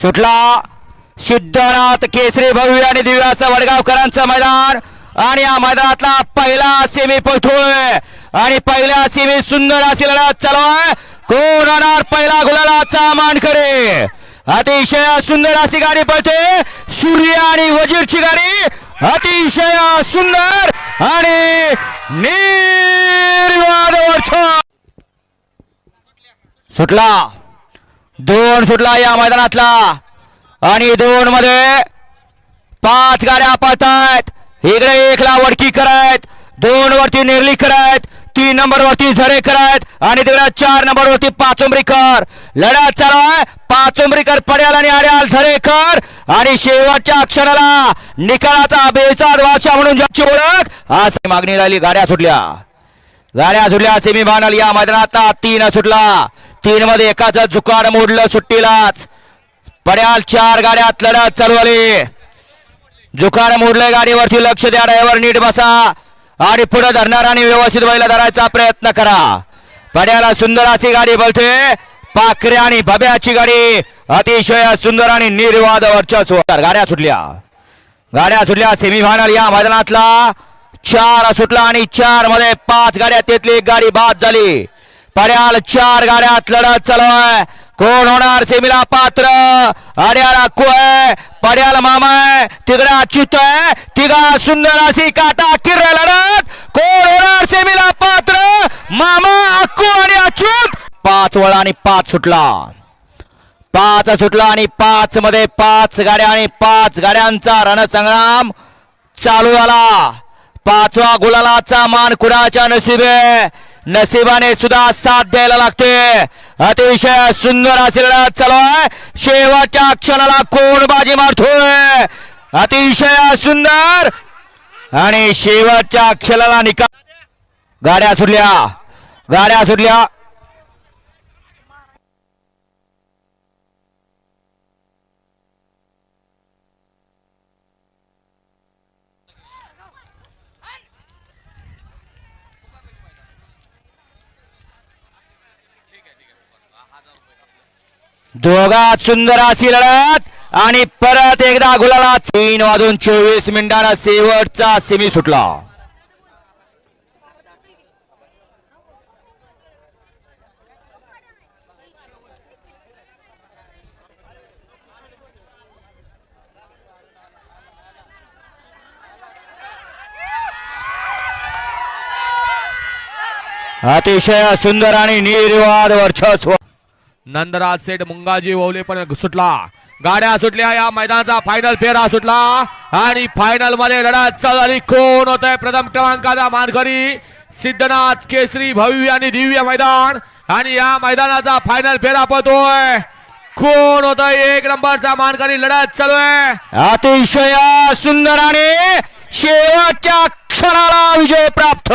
सुटला सिद्धनाथ केसरी भव्य आणि दिव्याचा वडगावकरांचं मैदान आणि या मैदानातला पहिला सेमी पळतोय आणि पहिल्या सेमी सुंदर अशी लढत चालू आहे. कोण होणार पहिला गुलालाचा मानकरी. अतिशय सुंदर अशी गाडी पळते. सूर्य आणि वजीरची गाडी अतिशय सुंदर आणि निर्वाद सुटला. दोन सुटला या मैदानातला आणि दोन मध्ये 5 गाड्या पळतायत. इकडे 1 ला वडकी करायत, 2 वरती निर्ली करायत, 3 नंबर वरती झरे करायत आणि तिकडे 4 नंबर वरती पाचुंबरीकर. लढत चालू आहे. पाचुंबरीकर पड्याल आणि आड्याल झरेकर आणि शेवटच्या क्षणाला निकालाचा बेताड वाचा म्हणून ज्याची ओळख आज मागणी राहिली. गाड्या सुटल्या सेमी फायनल या मैदानात 3 सुटला. 3 मध्ये एकाच जुकाड मोडलं सुट्टीलाच. पड्याल 4 गाड्यात लढत चालू आली. जुकाड मोडलं. गाडीवरती लक्ष द्या. ड्रायव्हर नीट बसा आणि पुढे धरणार आणि व्यवस्थित बैल धरायचा प्रयत्न करा. पड्याला सुंदर अशी गाडी बोलते. पाखऱ्या आणि भब्याची गाडी अतिशय सुंदर आणि निर्वाद वर्चस्व. गाड्या सुटल्या सेमी फायनल या मैदानातला 4 सुटला आणि 4 मध्ये 5 गाड्या त्यातली 1 गाडी बाद झाली. पड्याल 4 गाड्यात लढत चालू आहे. कोण होणार सेमीला पात्र. आड्याला आहे, पड्याला मामा आहे, तिकडे अच्युत आहे. तिघा सुंदर अशी काटा किर लढत. कोण होणार सेमीला पात्र. मामा, अक्कू आणि अच्युत. 5 वळा आणि 5 सुटला. 5 सुटला आणि 5 मध्ये 5 गाड्या आणि 5 गाड्यांचा रणसंग्राम चालू झाला. 5वा गुलालाचा मान कुणाच्या नशिबाने सुद्धा साथ द्यायला लागते. अतिशय सुंदर अशी लढत चालू आहे. शेवटच्या क्षणाला कोण बाजी मारतोय. अतिशय सुंदर आणि शेवटच्या क्षणाला निकाल. गाड्या सुटल्या. दोघात सुंदर अशी लढत आणि परत एकदा गुलाला. 3:24 शेवटचा सेमी सुटला. अतिशय सुंदर आणि निर्वाद वर्चस्व. नंदराज सेठ मुंगाजी ओवले पण सुटला. गाड्या सुटल्या. या मैदानाचा फायनल फेरा सुटला आणि फायनल मध्ये लढत चालू झाली. कोण होत आहे प्रथम क्रमांकाचा मानकरी. सिद्धनाथ केसरी भव्य आणि दिव्य मैदान आणि या मैदानाचा फायनल फेरा पळतोय. कोण होत आहे 1 नंबरचा मानकरी. लढत चालू आहे. अतिशय सुंदर आणि शेवटच्या क्षणाला विजय प्राप्त.